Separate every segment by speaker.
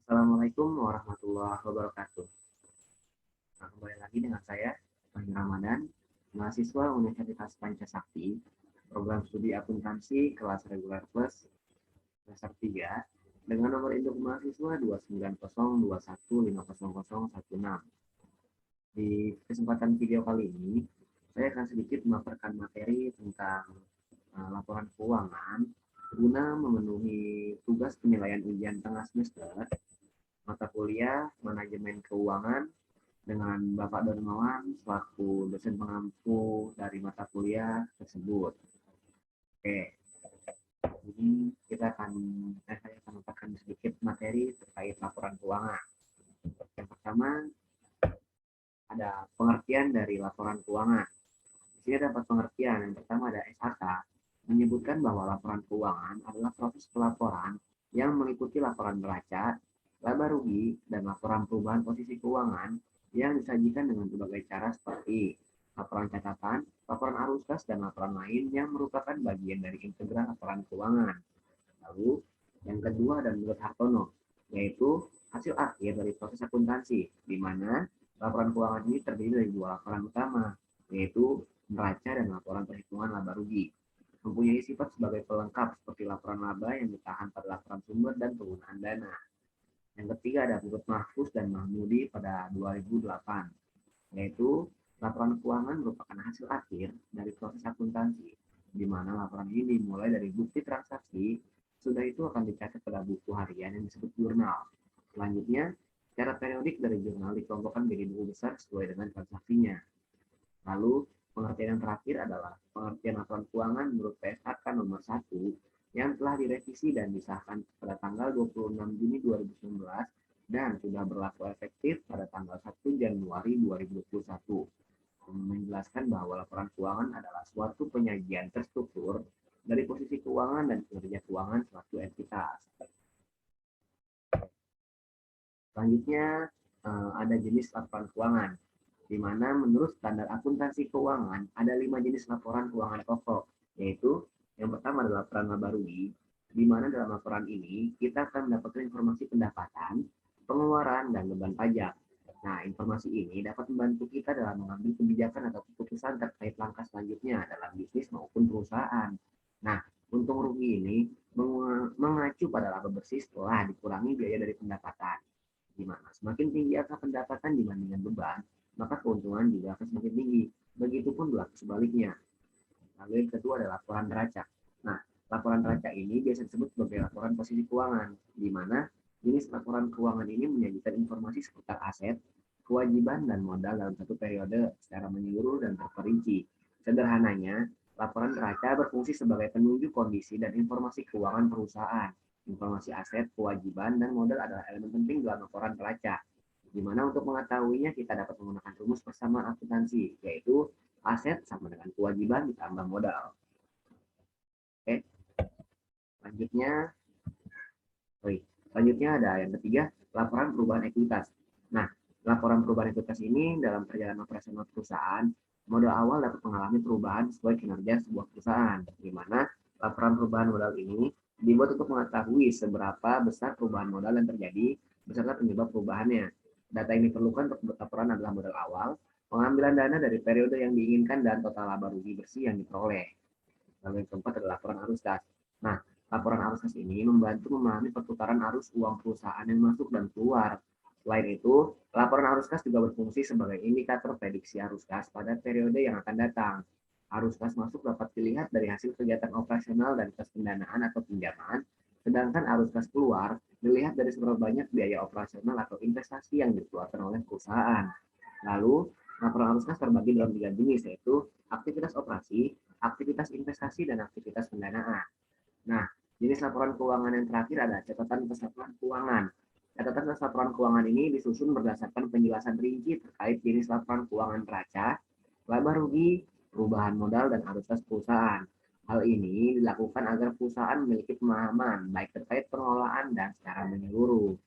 Speaker 1: Assalamualaikum warahmatullahi wabarakatuh. Nah, kembali lagi dengan saya, Fahmi Ramadan, mahasiswa Universitas Pancasakti, program studi akuntansi kelas reguler plus semester 3, dengan nomor induk mahasiswa 29021500016. Di kesempatan video kali ini, saya akan sedikit memaparkan materi tentang laporan keuangan guna memenuhi tugas penilaian ujian tengah semester mata kuliah manajemen keuangan dengan Bapak Darmawan selaku dosen pengampu dari mata kuliah tersebut. Oke, ini saya akan memaparkan sedikit materi terkait laporan keuangan. Yang pertama ada pengertian dari laporan keuangan. Di sini dapat pengertian. Yang pertama ada SHK menyebutkan bahwa laporan keuangan adalah proses pelaporan yang meliputi laporan neraca, laba rugi, dan laporan perubahan posisi keuangan yang disajikan dengan berbagai cara seperti laporan catatan, laporan arus kas, dan laporan lain yang merupakan bagian dari integral laporan keuangan. Lalu, yang kedua dan menurut Hartono, yaitu hasil akhir dari proses akuntansi, di mana laporan keuangan ini terdiri dari dua laporan utama, yaitu neraca dan laporan perhitungan laba rugi. Mempunyai sifat sebagai pelengkap seperti laporan laba yang ditahan pada laporan sumber dan penggunaan dana. Yang ketiga ada menurut Mahfuz dan Mahmudi pada 2008, yaitu laporan keuangan merupakan hasil akhir dari proses akuntansi, di mana laporan ini dimulai dari bukti transaksi, sudah itu akan dicatat pada buku harian yang disebut jurnal. Selanjutnya, secara periodik dari jurnal dikelompokkan menjadi buku besar sesuai dengan transaksinya. Lalu, pengertian yang terakhir adalah pengertian laporan keuangan menurut PSAK nomor 1 yang telah direvisi dan disahkan pada tanggal 26 Juni 2019 dan sudah berlaku efektif pada tanggal 1 Januari 2021. Menjelaskan bahwa laporan keuangan adalah suatu penyajian terstruktur dari posisi keuangan dan kinerja keuangan suatu entitas. Selanjutnya ada jenis laporan keuangan, di mana menurut standar akuntansi keuangan ada 5 jenis laporan keuangan pokok, yaitu yang pertama adalah laporan laba rugi, di mana dalam laporan ini kita akan mendapatkan informasi pendapatan, pengeluaran, dan beban pajak. Nah, informasi ini dapat membantu kita dalam mengambil kebijakan atau keputusan terkait langkah selanjutnya dalam bisnis maupun perusahaan. Nah, untung rugi ini mengacu pada laba bersih setelah dikurangi biaya dari pendapatan. Di mana semakin tinggi angka pendapatan dibandingkan beban, maka keuntungan juga akan semakin tinggi. Begitupun berlaku sebaliknya. Lalu yang kedua adalah laporan neraca. Nah, laporan neraca ini biasa disebut sebagai laporan posisi keuangan, di mana jenis laporan keuangan ini menyajikan informasi seputar aset, kewajiban, dan modal dalam satu periode secara menyeluruh dan terperinci. Sederhananya, laporan neraca berfungsi sebagai penunjuk kondisi dan informasi keuangan perusahaan. Informasi aset, kewajiban, dan modal adalah elemen penting dalam laporan neraca. Di mana untuk mengetahuinya kita dapat menggunakan rumus persamaan akuntansi, yaitu aset sama dengan kewajiban ditambah modal. Oke, selanjutnya, selanjutnya ada yang ketiga, laporan perubahan ekuitas. Nah, laporan perubahan ekuitas ini dalam perjalanan operasional perusahaan, modal awal dapat mengalami perubahan sesuai kinerja sebuah perusahaan, di mana laporan perubahan modal ini dibuat untuk mengetahui seberapa besar perubahan modal yang terjadi beserta penyebab perubahannya. Data ini diperlukan untuk laporan adalah modal awal, pengambilan dana dari periode yang diinginkan, dan total laba rugi bersih yang diperoleh. Lalu yang keempat adalah laporan arus kas. Nah, laporan arus kas ini membantu memahami perputaran arus uang perusahaan yang masuk dan keluar. Selain itu, laporan arus kas juga berfungsi sebagai indikator prediksi arus kas pada periode yang akan datang. Arus kas masuk dapat dilihat dari hasil kegiatan operasional dan kas pendanaan atau pinjaman, sedangkan arus kas keluar dilihat dari seberapa banyak biaya operasional atau investasi yang dikeluarkan oleh perusahaan. Lalu, laporan arus kas terbagi dalam 3 jenis, yaitu aktivitas operasi, aktivitas investasi, dan aktivitas pendanaan. Nah, jenis laporan keuangan yang terakhir ada catatan atas laporan keuangan. Catatan atas laporan keuangan ini disusun berdasarkan penjelasan rinci terkait jenis laporan keuangan neraca, laba rugi, perubahan modal, dan arus kas perusahaan. Hal ini dilakukan agar perusahaan memiliki pemahaman baik terkait pengelolaan dan secara menyeluruh.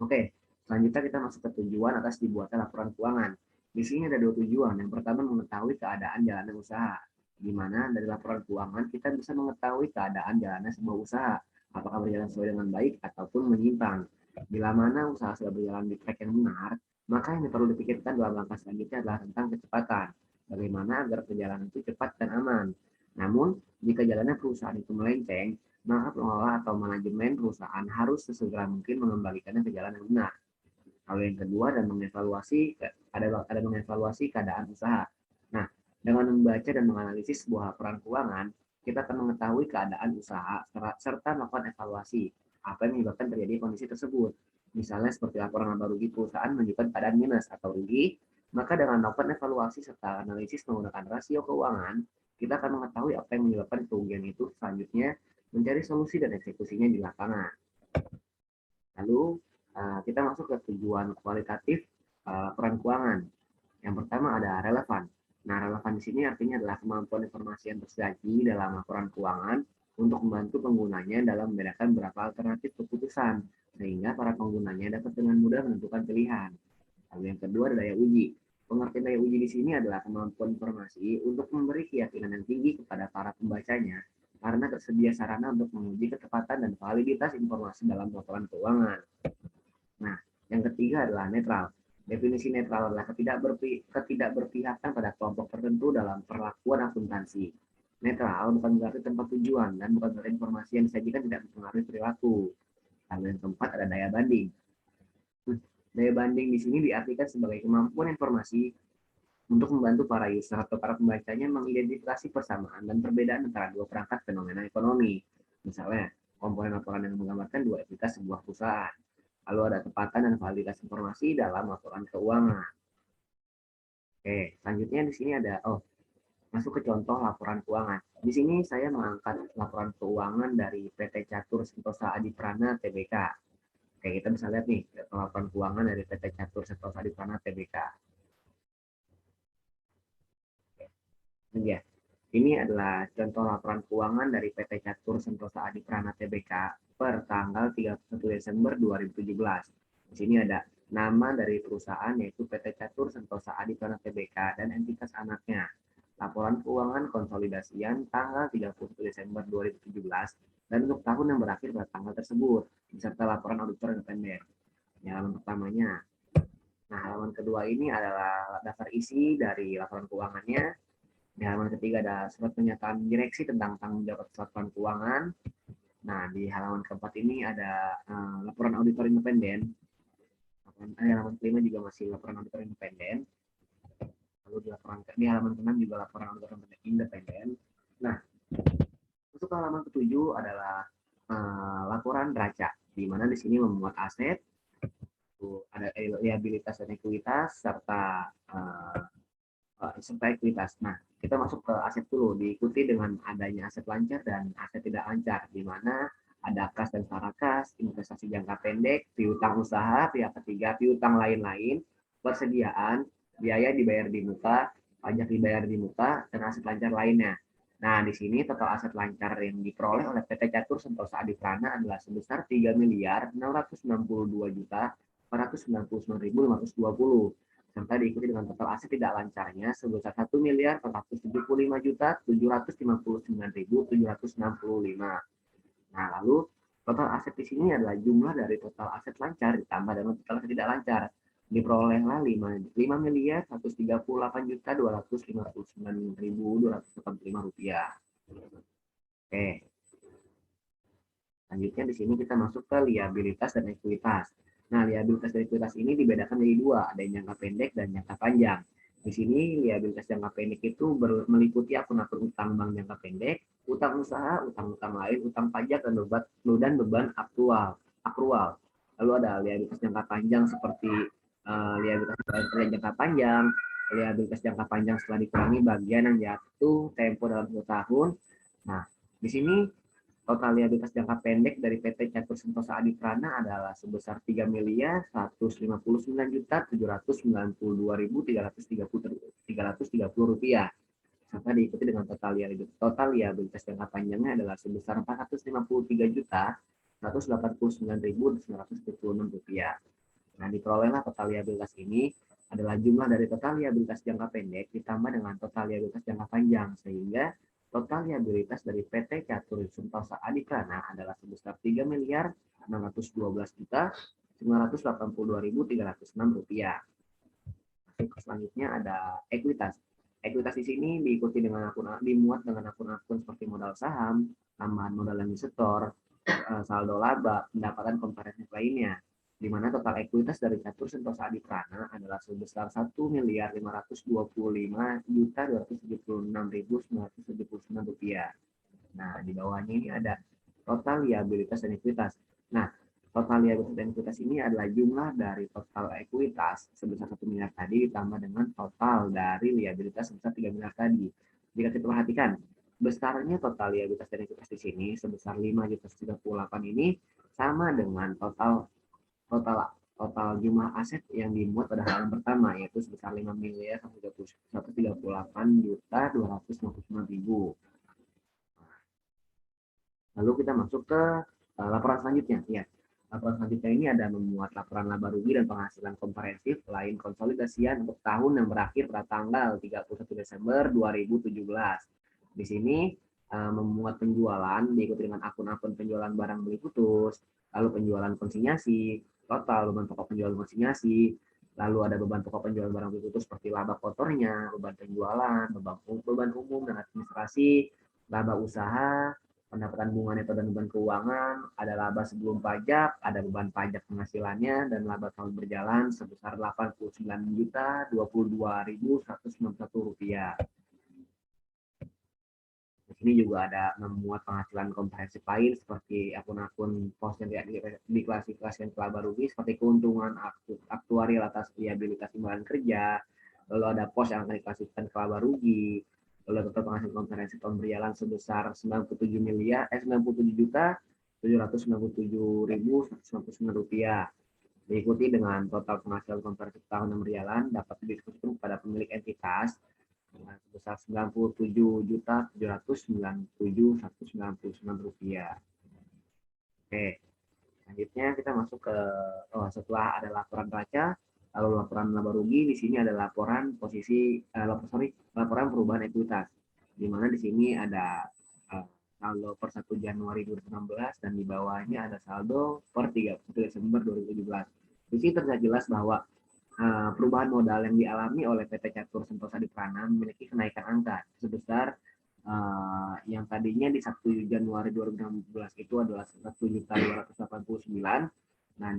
Speaker 1: Oke, selanjutnya kita masuk ke tujuan atas dibuatnya laporan keuangan. Di sini ada 2 tujuan. Yang pertama mengetahui keadaan jalannya usaha, di mana dari laporan keuangan kita bisa mengetahui keadaan jalannya sebuah usaha. apakah berjalan sesuai dengan baik ataupun menyimpang. Bila mana usaha sudah berjalan di track yang benar, maka yang perlu dipikirkan dalam langkah selanjutnya adalah tentang kecepatan. Bagaimana agar perjalanan itu cepat dan aman. Namun, jika jalannya perusahaan itu melenceng, maka pengelola atau manajemen perusahaan harus sesegera mungkin mengembalikannya ke jalan yang benar. Lalu yang kedua dan mengevaluasi ada mengevaluasi keadaan usaha. Nah, dengan membaca dan menganalisis sebuah laporan keuangan, kita akan mengetahui keadaan usaha serta melakukan evaluasi apa yang menyebabkan terjadi kondisi tersebut. Misalnya seperti laporan laba rugi perusahaan menunjukkan keadaan minus atau rugi, maka dengan melakukan evaluasi serta analisis menggunakan rasio keuangan, kita akan mengetahui apa yang menyebabkan kerugian itu selanjutnya mencari solusi dan eksekusinya di lapangan. Lalu kita masuk ke tujuan kualitatif laporan keuangan. Yang pertama ada relevan. Nah, relevan di sini artinya adalah kemampuan informasi yang tersaji dalam laporan keuangan untuk membantu penggunanya dalam membedakan beberapa alternatif keputusan, sehingga para penggunanya dapat dengan mudah menentukan pilihan. Lalu yang kedua ada daya uji. Pengertian daya uji di sini adalah kemampuan informasi untuk memberi keyakinan yang tinggi kepada para pembacanya karena tersedia sarana untuk menguji ketepatan dan validitas informasi dalam laporan keuangan. Nah, yang ketiga adalah netral. Definisi netral adalah ketidakberpihakan pada kelompok tertentu dalam perlakuan akuntansi. Netral bukan berarti tempat tujuan dan bukan berarti informasi yang disajikan tidak mempengaruhi perilaku. Lalu yang keempat ada daya banding. Daya banding di sini diartikan sebagai kemampuan informasi untuk membantu para user atau para pembacanya mengidentifikasi persamaan dan perbedaan antara dua perangkat fenomena ekonomi. Misalnya, komponen laporan yang menggambarkan dua entitas sebuah perusahaan. Lalu ada tepatan dan validitas informasi dalam laporan keuangan. Oke, selanjutnya di sini ada masuk ke contoh laporan keuangan. Di sini saya mengangkat laporan keuangan dari PT Catur Sentosa Adiprana Tbk. Oke, kita bisa lihat nih laporan keuangan dari PT Catur Sentosa Adiprana Tbk. Ya, ini adalah contoh laporan keuangan dari PT Catur Sentosa Adiprana Tbk per tanggal 31 Desember 2017. Di sini ada nama dari perusahaan yaitu PT Catur Sentosa Adiprana Tbk dan entitas anaknya. Laporan keuangan konsolidasian tanggal 31 Desember 2017 dan untuk tahun yang berakhir pada tanggal tersebut, beserta laporan auditor independen. Ini halaman pertamanya. Nah, halaman kedua ini adalah daftar isi dari laporan keuangannya. Di halaman ketiga ada surat pernyataan direksi tentang tanggung jawab laporan keuangan. Nah, di halaman keempat ini ada laporan auditor independen. Halaman kelima juga masih laporan auditor independen. Lalu di halaman keenam juga laporan auditor independen. Nah, untuk halaman ketujuh adalah laporan neraca, di mana di sini memuat aset, ada liabilitas dan ekuitas serta ekuitas. Nah, kita masuk ke aset dulu, diikuti dengan adanya aset lancar dan aset tidak lancar, di mana ada kas dan sarakas, investasi jangka pendek, piutang usaha, pihak ketiga, piutang lain-lain, persediaan, biaya dibayar di muka, pajak dibayar di muka, dan aset lancar lainnya. Nah, di sini total aset lancar yang diperoleh oleh PT Catur Sentosa Adiprana adalah sebesar 3 miliar 662 juta 499.520 serta diikuti dengan total aset tidak lancarnya sebesar 1 miliar 475 juta 759.765. Nah, lalu total aset di sini adalah jumlah dari total aset lancar ditambah dengan total aset tidak lancar. Diperolehlah 5 miliar 138 juta 259.285 rupiah. Oke. Selanjutnya di sini kita masuk ke liabilitas dan ekuitas. Nah, liabilitas dan ekuitas ini dibedakan menjadi dua, ada yang jangka pendek dan jangka panjang. Di sini liabilitas jangka pendek itu meliputi akun-akun utang bank jangka pendek, utang usaha, utang-utang lain, utang pajak dan beban akrual. Lalu ada liabilitas jangka panjang seperti liabilitas jangka panjang, liabilitas jangka panjang setelah dikurangi bagian yang jatuh tempo dalam 1 tahun. Nah, di sini total liabilitas jangka pendek dari PT Catur Sentosa Adiprana adalah sebesar 3 miliar 159 juta 799.330 rupiah. Serta diikuti dengan total liabilitas jangka panjangnya adalah sebesar 453 juta 189.926 rupiah. Nah, diperolehlah total liabilitas ini adalah jumlah dari total liabilitas jangka pendek ditambah dengan total liabilitas jangka panjang, sehingga Total liabilitas dari PT Catur Sentosa Adiprana adalah sebesar 3.612.982.306 rupiah. Selanjutnya ada ekuitas. Ekuitas di sini diikuti dengan dimuat dengan akun-akun seperti modal saham, tambahan modal yang disetor, saldo laba, pendapatan komprehensif lainnya, di mana total ekuitas dari Catur Sentosa Adiprana adalah sebesar 1.525.276.979 rupiah. Nah, di bawahnya ini ada total liabilitas dan ekuitas. Nah, total liabilitas dan ekuitas ini adalah jumlah dari total ekuitas sebesar 1 miliar tadi ditambah dengan total dari liabilitas sebesar 3 miliar tadi. Jika kita perhatikan, besarnya total liabilitas dan ekuitas di sini sebesar 5.138 ini sama dengan total total total jumlah aset yang dimuat pada halaman pertama, yaitu sebesar 5.138.259.000. Lalu kita masuk ke laporan selanjutnya. Ya, laporan selanjutnya ini ada memuat laporan laba rugi dan penghasilan komprehensif lain konsolidasian untuk tahun yang berakhir pada tanggal 31 Desember 2017. Di sini memuat penjualan diikuti dengan akun-akun penjualan barang beli putus, lalu penjualan konsinyasi, total beban pokok penjualan konsinyasi, lalu ada beban pokok penjualan barang beli putus seperti laba kotornya, beban penjualan, beban umum dan administrasi, laba usaha, pendapatan bunga neto dan beban keuangan, ada laba sebelum pajak, ada beban pajak penghasilannya, dan laba tahun berjalan sebesar Rp89.022.191. Di sini juga ada memuat penghasilan komprehensif lain seperti akun-akun pos yang diklasifikasikan ke laba rugi seperti keuntungan aktuarial atas liabilitas imbalan kerja, lalu ada pos yang akan diklasifikasikan ke laba rugi, lalu total penghasilan komprehensif tahun berjalan sebesar 97 juta 797.199 rupiah, diikuti dengan total penghasilan komprehensif tahun yang berjalan dapat didiskusikan kepada pemilik entitas sebesar 97.797.199 rupiah. Oke, selanjutnya kita masuk ke setelah ada laporan raca, lalu laporan laba rugi, di sini ada laporan laporan perubahan ekuitas, di mana di sini ada saldo per 1 Januari 2016 dan di bawahnya ada saldo per 31 Desember 2017. Di sini terlihat jelas bahwa perubahan modal yang dialami oleh PT Catur Sentosa Adiprana memiliki kenaikan angka sebesar yang tadinya di 1 Januari 2016 itu adalah 1.289. Nah,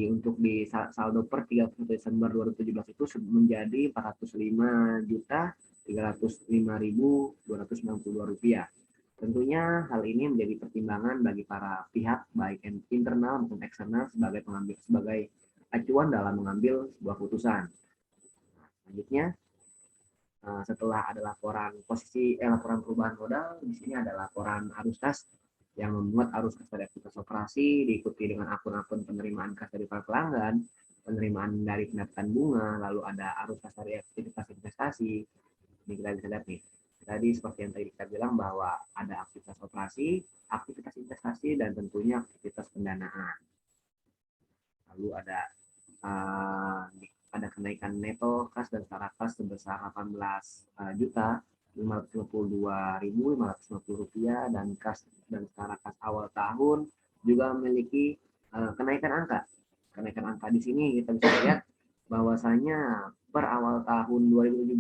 Speaker 1: untuk di saldo per 31 Desember 2017 itu menjadi 405.305.292 rupiah. Tentunya hal ini menjadi pertimbangan bagi para pihak baik internal maupun eksternal sebagai acuan dalam mengambil sebuah putusan. Selanjutnya, setelah ada laporan perubahan modal, di sini ada laporan arus kas yang memuat arus kas dari aktivitas operasi diikuti dengan akun-akun penerimaan kas dari para pelanggan, penerimaan dari pendapatan bunga, lalu ada arus kas dari aktivitas investasi. Ini kita bisa lihat nih. Tadi seperti yang tadi kita bilang bahwa ada aktivitas operasi, aktivitas investasi, dan tentunya aktivitas pendanaan. Lalu ada kenaikan neto kas dan setara kas sebesar 18.552.550 rupiah dan kas dan setara kas awal tahun juga memiliki kenaikan angka. Kenaikan angka di sini kita bisa lihat bahwasanya per awal tahun 2017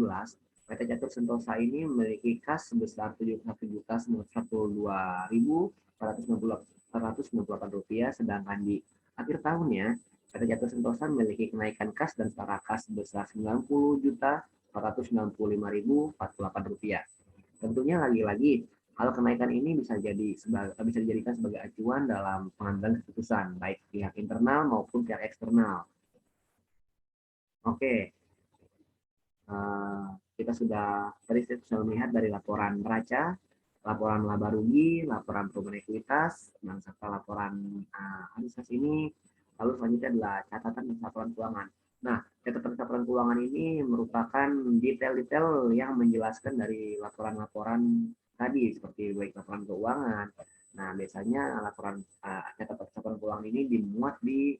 Speaker 1: PT Catur Sentosa ini memiliki kas sebesar 71.112.498 rupiah, sedangkan di akhir tahunnya PT Catur Sentosa memiliki kenaikan kas dan setara kas sebesar 90.495.048 rupiah. Tentunya lagi-lagi hal kenaikan ini bisa dijadikan sebagai acuan dalam pengambilan keputusan baik pihak internal maupun pihak eksternal. Oke, kita sudah melihat dari laporan neraca, laporan laba rugi, laporan perubahan ekuitas, dan serta laporan arus kas ini. Lalu selanjutnya adalah catatan laporan keuangan. Nah, catatan laporan keuangan ini merupakan detail-detail yang menjelaskan dari laporan-laporan tadi, seperti baik laporan keuangan. Nah, biasanya catatan laporan keuangan ini dimuat di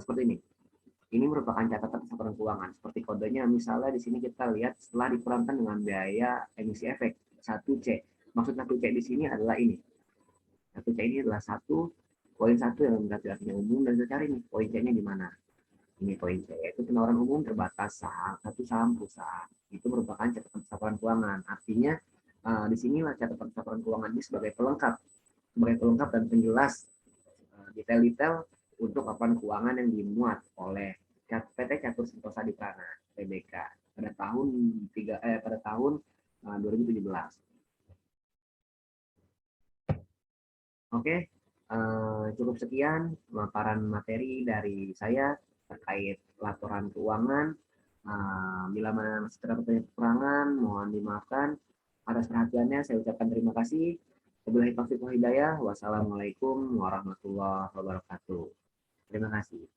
Speaker 1: seperti ini. Ini merupakan catatan laporan keuangan. Seperti kodenya, misalnya di sini kita lihat setelah dikurangkan dengan biaya emisi efek 1C. Maksud 1C di sini adalah ini. 1C ini adalah poin satu yang berarti artinya umum, dan kita cari nih poin C-nya di mana. Ini poin C, yaitu penawaran umum terbatas satu saham perusahaan. Itu merupakan catatan laporan keuangan. Artinya di sinilah catatan laporan keuangan ini sebagai pelengkap dan penjelas detail-detail untuk laporan keuangan yang dimuat oleh PT Catur Sentosa di Prana TBK pada tahun 2017. Oke, cukup sekian pemaparan materi dari saya terkait laporan keuangan. Bila mana masih terdapat kekurangan, mohon dimaafkan. Atas perhatiannya, saya ucapkan terima kasih. Wabillahi taufiq wal hidayah. Wassalamualaikum warahmatullahi wabarakatuh. Terima kasih.